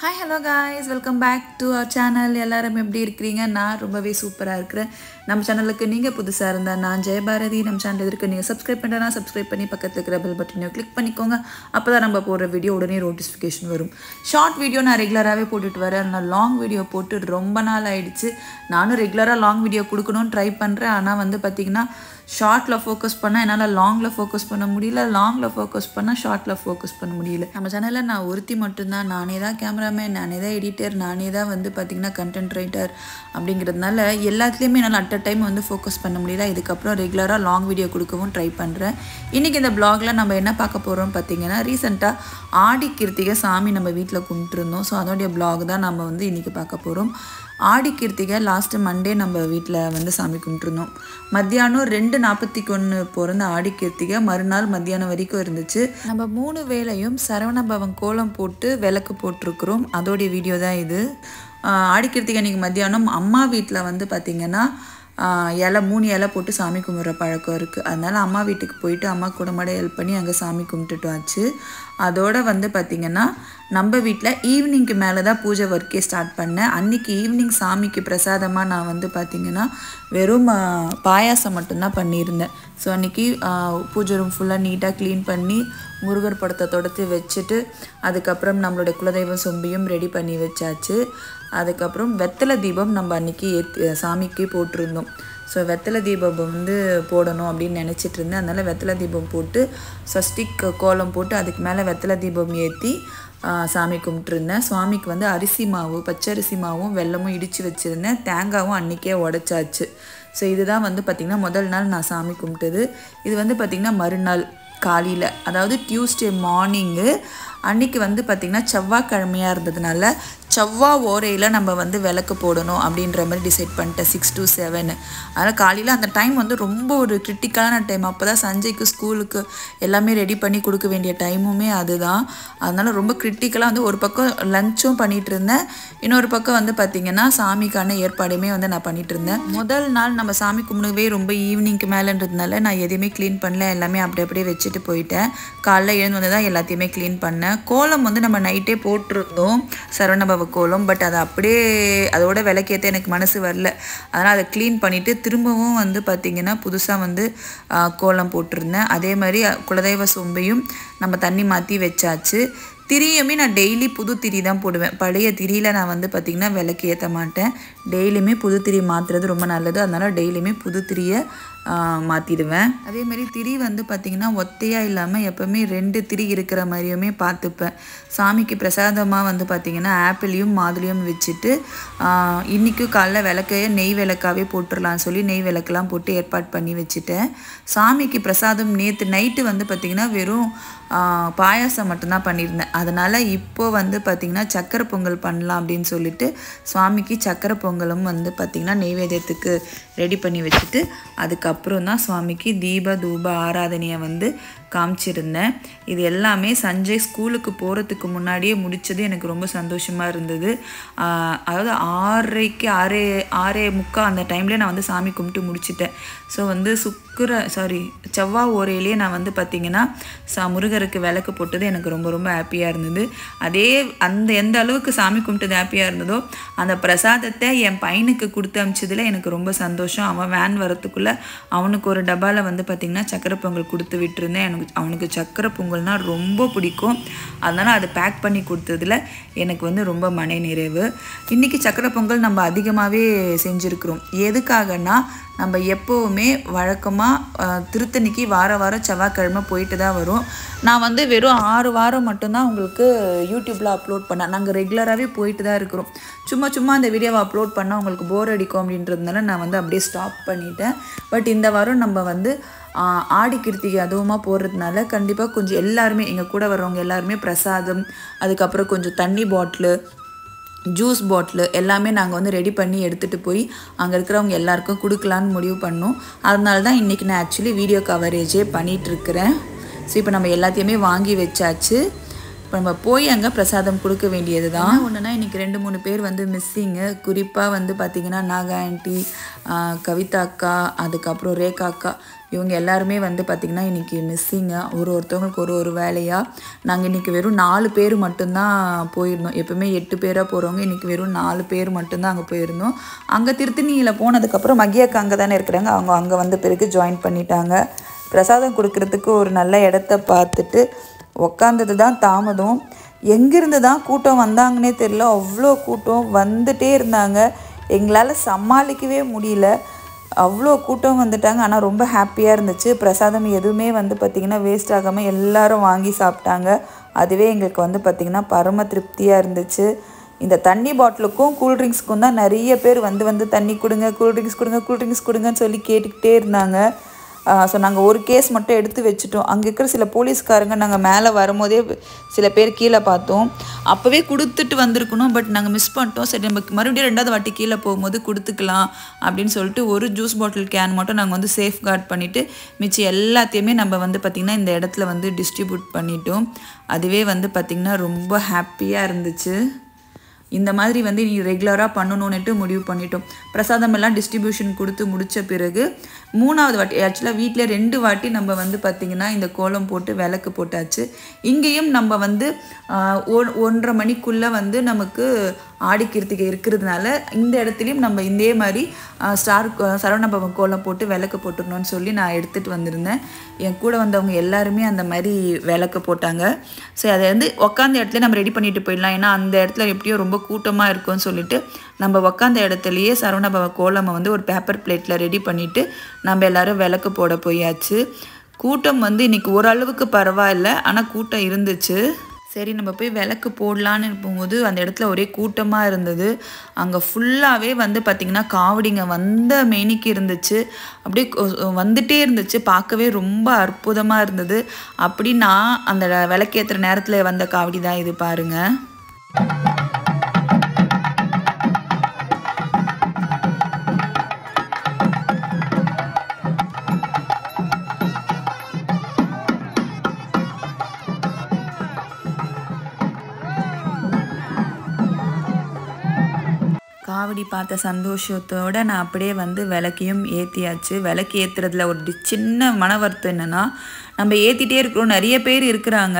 Hi, hello guys, welcome back to our channel. எல்லாரும் எப்படி இருக்கீங்க? நான் ரொம்பவே சூப்பரா இருக்கிறேன். நம்ம சேனலுக்கு நீங்க புதுசா இருந்தா நான் ஜெயபாரதி. நம்ம சேனல் இருக்கு நீங்க சப்ஸ்கிரைப் பண்ணனா சப்ஸ்கிரைப் பண்ணி பக்கத்துல இருக்கிற பெல் பட்டனை கிளிக் பண்ணிக்கோங்க. அப்பதான் நம்ம போடுற வீடியோ உடனே நோட்டிஃபிகேஷன் வரும். ஷார்ட் வீடியோ நான் ரெகுலராகவே போட்டுட்டு வரேன். நான் லாங் வீடியோ போட்டு ரொம்ப நாள் ஆயிடுச்சு. நானும் ரெகுலராக லாங் வீடியோ கொடுக்கணும்னு ட்ரை பண்ணுறேன். ஆனால் வந்து பார்த்திங்கன்னா ஷார்ட்டில் ஃபோக்கஸ் பண்ணால் என்னால் லாங்கில் ஃபோக்கஸ் பண்ண முடியல, லாங்கில் ஃபோக்கஸ் பண்ணால் ஷார்ட்டில் ஃபோக்கஸ் பண்ண முடியல. நம்ம சேனலில் நான் ஒருத்தி மட்டும்தான், நானே தான் கேமராமேன், நானே தான் எடிட்டர், நானே தான் வந்து பார்த்திங்கன்னா கண்டென்ட் ரைட்டர். அப்படிங்கிறதுனால எல்லாத்துலேயுமே என்னால் அட் அ டைம் வந்து ஃபோக்கஸ் பண்ண முடியல. இதுக்கப்புறம் ரெகுலராக லாங் வீடியோ கொடுக்கவும் ட்ரை பண்ணுறேன். இன்றைக்கி இந்த ப்ளாகில் நம்ம என்ன பார்க்க போகிறோம் பார்த்திங்கன்னா, ரீசெண்டாக ஆடி கிருத்திகை சாமி நம்ம வீட்டில் கும்பிட்டுருந்தோம். ஸோ அதோடைய ப்ளாக் தான் நம்ம வந்து இன்றைக்கி பார்க்க போகிறோம். ஆடி கிருத்திகை லாஸ்ட்டு மண்டே நம்ம வீட்டில் வந்து சாமி கும்பிட்டுருந்தோம். மத்தியானம் 2:41 பிறந்த ஆடி கிருத்திகை மறுநாள் மத்தியானம் வரைக்கும் இருந்துச்சு. நம்ம 3 வேளையும் சரவணபவன் கோலம் போட்டு விளக்கு போட்டிருக்கிறோம். அதோடைய வீடியோ தான் இது. ஆடி கிருத்திகை அன்றைக்கி மத்தியானம் அம்மா வீட்டில் வந்து பார்த்திங்கன்னா இலை 3 இலை போட்டு சாமி கும்பிட்ற பழக்கம் இருக்குது. அதனால் அம்மா வீட்டுக்கு போயிட்டு அம்மா கூட மாட ஹெல்ப் பண்ணி அங்கே சாமி கும்பிட்டுட்டு ஆச்சு. அதோடு வந்து பார்த்திங்கன்னா நம்ம வீட்டில் ஈவினிங்க்கு மேலே தான் பூஜை ஒர்க்கே ஸ்டார்ட் பண்ணேன். அன்றைக்கி ஈவினிங் சாமிக்கு பிரசாதமாக நான் வந்து பார்த்திங்கன்னா வெறும் பாயாசம் மட்டும்தான் பண்ணியிருந்தேன். ஸோ அன்றைக்கி பூஜை ரூம் ஃபுல்லாக நீட்டாக க்ளீன் பண்ணி முருகர் படத்தை தொடர்த்து வச்சுட்டு அதுக்கப்புறம் நம்மளுடைய குலதெய்வம் சொம்பியும் ரெடி பண்ணி வச்சாச்சு. அதுக்கப்புறம் வெத்தலை தீபம் நம்ம அன்றைக்கி சாமிக்கு போட்டிருந்தோம். ஸோ வெத்தலை தீபம் வந்து போடணும் அப்படின்னு நினச்சிட்டு இருந்தேன். அதனால் வெத்தலை தீபம் போட்டு சஷ்டிக் கோலம் போட்டு அதுக்கு மேலே வெத்தலை தீபம் ஏற்றி சாமி கும்பிட்டுருந்தேன். சுவாமிக்கு வந்து அரிசி மாவு, பச்சரிசி மாவும் வெல்லமும் இடித்து வச்சுருந்தேன். தேங்காயும் அன்றைக்கே உடைச்சாச்சு. ஸோ இதுதான் வந்து பார்த்திங்கன்னா முதல் நாள் நான் சாமி கும்பிட்டது. இது வந்து பார்த்திங்கன்னா மறுநாள் காலையில், அதாவது டியூஸ்டே மார்னிங்கு அன்றைக்கி வந்து பார்த்திங்கன்னா செவ்வாய்க்கிழமையாக இருந்ததுனால செவ்வாய் ஓரையில் நம்ம வந்து விளக்கு போடணும் அப்படின்ற மாதிரி டிசைட் பண்ணிட்டேன். 6 to 7. அதனால் காலையில் அந்த டைம் வந்து ரொம்ப ஒரு கிரிட்டிக்கலான டைம். அப்போ தான் சஞ்சய்க்கு ஸ்கூலுக்கு எல்லாமே ரெடி பண்ணி கொடுக்க வேண்டிய டைமுமே அதுதான். அதனால் ரொம்ப கிரிட்டிக்கலாக வந்து ஒரு பக்கம் லஞ்சும் பண்ணிகிட்டு இருந்தேன், இன்னொரு பக்கம் வந்து பார்த்திங்கன்னா சாமிக்கான ஏற்பாடுமே வந்து நான் பண்ணிகிட்டு இருந்தேன். முதல் நாள் நம்ம சாமி கும்பிடவே ரொம்ப ஈவினிங்க்கு மேலேன்றதுனால நான் எதையுமே க்ளீன் பண்ணல, எல்லாமே அப்படியே வச்சுட்டு போயிட்டேன். காலைல எழுந்து வந்து தான் எல்லாத்தையுமே க்ளீன் பண்ணேன். கோலம் வந்து நம்ம நைட்டே போட்டிருந்தோம் சரவணபவ கோலம், பட் அதை அப்படியே அதோட விளக்கேற்ற எனக்கு மனசு வரல. அதனால் அதை க்ளீன் பண்ணிவிட்டு திரும்பவும் வந்து பார்த்திங்கன்னா புதுசாக வந்து கோலம் போட்டிருந்தேன். அதே மாதிரி குலதெய்வ சொம்பையும் நம்ம தண்ணி மாற்றி வச்சாச்சு. திரியுமே நான் டெய்லி புது திரி தான் போடுவேன். பழைய திரியில் நான் வந்து பார்த்திங்கன்னா விளக்கு ஏற்ற மாட்டேன். டெய்லியுமே புது திரி மாற்றுறது ரொம்ப நல்லது. அதனால் டெய்லியுமே புது திரியை மாற்றிடுவேன். அதேமாதிரி திரி வந்து பார்த்திங்கன்னா ஒத்தையாக இல்லாமல் எப்போவுமே 2 திரி இருக்கிற மாதிரியுமே பார்த்துப்பேன். சாமிக்கு பிரசாதமாக வந்து பார்த்திங்கன்னா ஆப்பிளையும் மாதுளையும் வச்சுட்டு இன்றைக்கும் காலைல விளக்கையே நெய் விளக்காகவே போட்டுடலான்னு சொல்லி நெய் விளக்கெல்லாம் போட்டு ஏற்பாடு பண்ணி வச்சுட்டேன். சாமிக்கு பிரசாதம் நேற்று நைட்டு வந்து பார்த்திங்கன்னா வெறும் பாயாசம் மட்டும்தான் பண்ணியிருந்தேன். அதனால் இப்போது வந்து பார்த்திங்கன்னா சக்கரை பொங்கல் பண்ணலாம் அப்படின்னு சொல்லிட்டு சுவாமிக்கு சக்கரை பொங்கலும் வந்து பார்த்திங்கன்னா நெய்வேத்தியத்துக்கு ரெடி பண்ணி வச்சுட்டு அதுக்கப்புறம் தான் சுவாமிக்கு தீப தூப ஆராதனையை வந்து காமிச்சிருந்தேன். இது எல்லாமே சஞ்சய் ஸ்கூலுக்கு போகிறதுக்கு முன்னாடியே முடித்தது எனக்கு ரொம்ப சந்தோஷமாக இருந்தது. அதாவது 6:30 6:45 அந்த டைம்லேயே நான் வந்து சாமி கும்பிட்டு முடிச்சிட்டேன். ஸோ வந்து செவ்வாய் ஓரையிலேயே நான் வந்து பார்த்திங்கன்னா முருகருக்கு விளக்கு போட்டது எனக்கு ரொம்ப ரொம்ப ஹாப்பியாக இருந்தது. எந்த அளவுக்கு சாமி கும்பிட்டது ஹாப்பியாக இருந்ததோ அந்த பிரசாதத்தை என் பையனுக்கு கொடுத்து அமிச்சதில் எனக்கு ரொம்ப சந்தோஷம். அவன் வேன் வரத்துக்குள்ளே அவனுக்கு ஒரு டப்பாவில் வந்து பார்த்திங்கன்னா சக்கரை பொங்கல் கொடுத்து விட்டுருந்தேன். அவனுக்கு சக்கரை பொங்கல்னால் ரொம்ப பிடிக்கும். அதனால் அதை பேக் பண்ணி கொடுத்ததில் எனக்கு வந்து ரொம்ப மன நிறைவு. இன்றைக்கி சக்கரை பொங்கல் நம்ம அதிகமாகவே செஞ்சுருக்குறோம். எதுக்காகனா நம்ம எப்போவுமே வழக்கமாக திருத்தணிக்கு வாரம் செவ்வாய்க்கிழமை போயிட்டு தான் வரும். நான் வந்து வெறும் 6 வாரம் மட்டும்தான் உங்களுக்கு யூடியூப்பில் அப்லோட் பண்ணேன். நாங்கள் ரெகுலராகவே போயிட்டு தான் இருக்கிறோம். சும்மா அந்த வீடியோவை அப்லோட் பண்ணால் உங்களுக்கு போர் அடிக்கும் அப்படின்றதுனால நான் வந்து அப்படியே ஸ்டாப் பண்ணிட்டேன். பட் இந்த வாரம் நம்ம வந்து ஆடி கிருத்திகை அதுவுமா போடுறதுனால கண்டிப்பாக கொஞ்சம் எல்லாருமே எங்கள் கூட வர்றவங்க எல்லாருமே பிரசாதம், அதுக்கப்புறம் கொஞ்சம் தண்ணி பாட்டிலு, ஜூஸ் பாட்டிலு எல்லாமே நாங்கள் வந்து ரெடி பண்ணி எடுத்துகிட்டு போய் அங்கே இருக்கிறவங்க எல்லாருக்கும் கொடுக்கலான்னு முடிவு பண்ணோம். அதனால தான் இன்றைக்கி நான் ஆக்சுவலி வீடியோ கவரேஜே பண்ணிகிட்ருக்கிறேன். ஸோ இப்போ நம்ம எல்லாத்தையுமே வாங்கி வச்சாச்சு. இப்போ நம்ம போய் அங்கே பிரசாதம் கொடுக்க வேண்டியது தான். ஒன்றுனா இன்றைக்கி 2-3 பேர் வந்து மிஸ்ஸிங்கு. குறிப்பாக வந்து பார்த்திங்கன்னா நாகா ஆண்டி, கவிதா அக்கா, அதுக்கப்புறம் ரேகா அக்கா, இவங்க எல்லாருமே வந்து பார்த்திங்கன்னா இன்றைக்கி மிஸ்ஸிங்க. ஒருத்தவங்களுக்கு ஒரு வேலையாக நாங்கள் இன்றைக்கி வெறும் 4 பேர் மட்டும்தான் போயிருந்தோம். எப்போவுமே 8 பேராக போகிறவங்க இன்றைக்கி வெறும் 4 பேர் மட்டும்தான் அங்கே போயிருந்தோம். அங்கே திருத்தணியில் போனதுக்கப்புறம் மகியாக்கா அங்கே தானே இருக்கிறாங்க, அவங்க அங்கே வந்த பிறகு ஜாயின் பண்ணிட்டாங்க. பிரசாதம் கொடுக்கறதுக்கு ஒரு நல்ல இடத்த பார்த்துட்டு உக்காந்தது தான் தாமதம். எங்கேருந்து தான் கூட்டம் வந்தாங்கன்னே தெரியல, அவ்வளோ கூட்டம் வந்துகிட்டே இருந்தாங்க. எங்களால் சமாளிக்கவே முடியல, அவ்வளோ கூட்டம் வந்துட்டாங்க. ஆனால் ரொம்ப ஹாப்பியாக இருந்துச்சு. பிரசாதம் எதுவுமே வந்து பார்த்திங்கன்னா வேஸ்ட் ஆகாமல் எல்லோரும் வாங்கி சாப்பிட்டாங்க. அதுவே எங்களுக்கு வந்து பார்த்திங்கன்னா பரம திருப்தியாக இருந்துச்சு. இந்த தண்ணி பாட்டிலுக்கும் கூல்ட்ரிங்க்ஸ்க்கும் தான் நிறைய பேர் வந்து தண்ணி கொடுங்க, கூல்ட்ரிங்க்ஸ் கொடுங்கன்னு சொல்லி கேட்டுக்கிட்டே இருந்தாங்க. ஸோ நாங்கள் ஒரு கேஸ் மட்டும் எடுத்து வச்சுட்டோம். அங்கே இருக்கிற சில போலீஸ்காரங்க நாங்கள் மேலே வரும்போதே சில பேர் கீழே பார்த்தோம். அப்போவே கொடுத்துட்டு வந்திருக்கணும், பட் நாங்கள் மிஸ் பண்ணிட்டோம். சரி நம்ம மறுபடியும் 2வது வாட்டி கீழே போகும்போது கொடுத்துக்கலாம் அப்படின்னு சொல்லிட்டு ஒரு ஜூஸ் பாட்டில் கேன் மட்டும் நாங்கள் வந்து சேஃப் கார்ட் பண்ணிவிட்டு மிச்சம் எல்லாத்தையுமே நம்ம வந்து பார்த்திங்கன்னா இந்த இடத்துல வந்து டிஸ்ட்ரிபியூட் பண்ணிட்டோம். அதுவே வந்து பார்த்திங்கன்னா ரொம்ப ஹாப்பியாக இருந்துச்சு. இந்த மாதிரி வந்து நீ ரெகுலராக பண்ணணுன்னுட்டு முடிவு பண்ணிட்டோம். பிரசாதம் எல்லாம் டிஸ்ட்ரிபியூஷன் கொடுத்து முடித்த பிறகு 3வது வாட்டி, ஆக்சுவலாக வீட்டில் 2 வாட்டி நம்ம வந்து பார்த்திங்கன்னா இந்த கோலம் போட்டு விளக்கு போட்டாச்சு. இங்கேயும் நம்ம வந்து 1:30 மணிக்குள்ளே வந்து நமக்கு ஆடி கிருத்திகை இருக்கிறதுனால இந்த இடத்துலையும் நம்ம இதே மாதிரி சரவணபவன் கோலம் போட்டு விளக்கு போட்டுக்கணும்னு சொல்லி நான் எடுத்துகிட்டு வந்திருந்தேன். என் கூட வந்தவங்க எல்லாருமே அந்த மாதிரி விளக்கு போட்டாங்க. ஸோ அதை வந்து உக்காந்த இடத்துல நம்ம ரெடி பண்ணிட்டு போயிடலாம், ஏன்னா அந்த இடத்துல எப்படியோ ரொம்ப கூட்டமாக இருக்கும்னு சொல்லிட்டு நம்ம உக்காந்த இடத்துலையே சரவணபவ கோலமை வந்து ஒரு பேப்பர் பிளேட்டில் ரெடி பண்ணிவிட்டு நம்ம எல்லோரும் விளக்கு போட போயாச்சு. கூட்டம் வந்து இன்றைக்கி ஓரளவுக்கு பரவாயில்ல, ஆனால் கூட்டம் இருந்துச்சு. சரி நம்ம போய் விளக்கு போடலான்னு போகும்போது அந்த இடத்துல ஒரே கூட்டமாக இருந்தது. அங்கே ஃபுல்லாகவே வந்து பார்த்திங்கன்னா காவடிங்க வந்த மேனிக்கு இருந்துச்சு, அப்படியே வந்துகிட்டே இருந்துச்சு. பார்க்கவே ரொம்ப அற்புதமாக இருந்தது. அப்படி நான் அந்த விளக்கேற்றுற நேரத்தில் வந்த காவடி தான் இது பாருங்கள். காவடி பார்த்த சந்தோஷத்தோடு நான் அப்படியே வந்து விளக்கையும் ஏற்றியாச்சு. விளக்கு ஏற்றுறதுல ஒரு சின்ன மன வருத்தம் என்னென்னா, நம்ம ஏற்றிட்டே இருக்கிறோம், நிறைய பேர் இருக்கிறாங்க,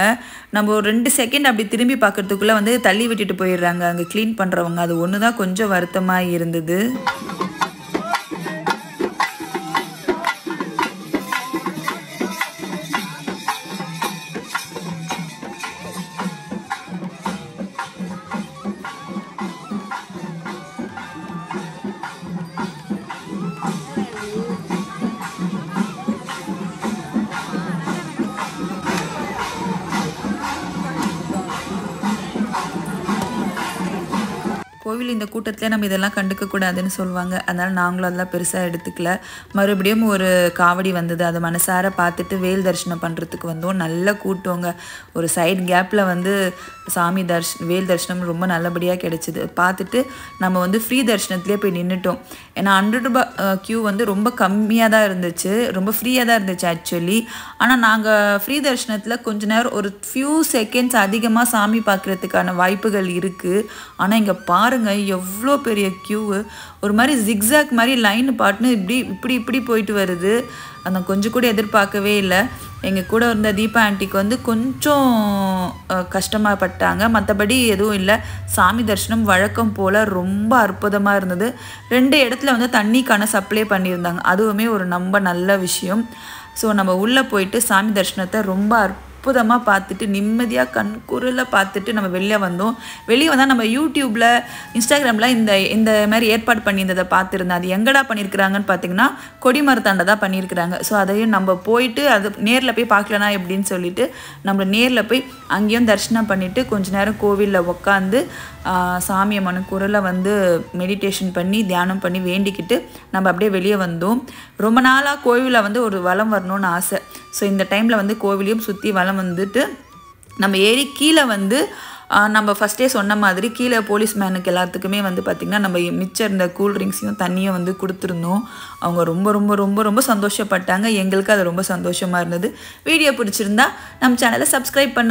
நம்ம ஒரு 2 செகண்ட் அப்படி திரும்பி பார்க்குறதுக்குள்ளே வந்து தள்ளி விட்டுட்டு போயிடுறாங்க அங்கே க்ளீன் பண்ணுறவங்க. அது ஒன்று தான் கொஞ்சம் வருத்தமாக இருந்தது. கோவில் இந்த கூட்டத்தில் நம்ம இதெல்லாம் கண்டுக்கக்கூடாதுன்னு சொல்லுவாங்க, அதனால் நாங்களும் அதெல்லாம் பெருசாக எடுத்துக்கல. மறுபடியும் ஒரு காவடி வந்தது, அதை மனசார பார்த்துட்டு வேல் தரிசனம் பண்ணுறதுக்கு வந்தோம். நல்ல கூட்டங்க. ஒரு சைடு கேப்பில் வந்து சாமி வேல் தரிசனம் ரொம்ப நல்லபடியாக கிடச்சிது. பார்த்துட்டு நம்ம வந்து ஃப்ரீ தரிசனத்துலேயே போய் நின்றுட்டோம். ஏன்னா 100 ரூபா க்யூ வந்து ரொம்ப கம்மியாக தான் இருந்துச்சு, ரொம்ப ஃப்ரீயாக தான் இருந்துச்சு ஆக்சுவலி. ஆனால் நாங்கள் ஃப்ரீ தரிசனத்தில் கொஞ்ச நேரம் ஒரு ஃபியூ செகண்ட்ஸ் அதிகமாக சாமி பார்க்குறதுக்கான வாய்ப்புகள் இருக்குது. ஆனால் இங்கே பாருங்கள் எவ்வளோ பெரிய க்யூவு, ஒரு மாதிரி ஜிக்ஸாக் மாதிரி லைன் பாட்டுன்னு இப்படி போயிட்டு வருது. அந்த கொஞ்சம் கூட எதிர்பார்க்கவே இல்லை. எங்கள் கூட இருந்த தீபா ஆண்டிக்கு வந்து கொஞ்சம் கஷ்டமாக பட்டாங்க, மற்றபடி எதுவும் இல்லை. சாமி தரிசனம் வழக்கம் போல் ரொம்ப அற்புதமாக இருந்தது. 2 இடத்துல வந்து தண்ணிக்கான சப்ளை பண்ணியிருந்தாங்க, அதுவுமே ஒரு ரொம்ப நல்ல விஷயம். ஸோ நம்ம உள்ளே போயிட்டு சாமி தரிசனத்தை ரொம்ப அற்புதமாக பார்த்துட்டு நிம்மதியாக கண்குறில் பார்த்துட்டு நம்ம வெளியே வந்தோம். வெளியே வந்தால் நம்ம யூடியூப்பில் இன்ஸ்டாகிராமில் இந்த மாதிரி ஏற்பாடு பண்ணியிருந்ததை பார்த்துருந்தேன். அது எங்கடா பண்ணியிருக்கிறாங்கன்னு பார்த்தீங்கன்னா கொடிமரத்தாண்ட தான் பண்ணியிருக்கிறாங்க. ஸோ அதையும் நம்ம போயிட்டு அது நேரில் போய் பார்க்கலனா எப்படின்னு சொல்லிட்டு நம்ம நேரில் போய் அங்கேயும் தரிசனம் பண்ணிவிட்டு கொஞ்ச நேரம் கோவிலில் உட்காந்து சாமியை மனக்குரலை வந்து மெடிடேஷன் பண்ணி தியானம் பண்ணி வேண்டிக்கிட்டு நம்ம அப்படியே வெளியே வந்தோம். ரொம்ப நாளாக கோவிலில் வந்து ஒரு வலம் வரணும்னு ஆசை. ஸோ இந்த டைமில் வந்து கோவிலையும் சுற்றி வலம் வந்துட்டு நம்ம ஏறி கீழே வந்து நம்ம ஃபஸ்ட்டே சொன்ன மாதிரி கீழே போலீஸ்மேனுக்கு எல்லாத்துக்குமே வந்து பார்த்திங்கன்னா நம்ம மிச்சம் இருந்த கூல்ட்ரிங்க்ஸையும் தண்ணியும் வந்து கொடுத்துருந்தோம். அவங்க ரொம்ப ரொம்ப ரொம்ப ரொம்ப சந்தோஷப்பட்டாங்க. எங்களுக்கு அது ரொம்ப சந்தோஷமாக இருந்தது. வீடியோ பிடிச்சிருந்தா நம்ம சேனலை சப்ஸ்கிரைப் பண்ண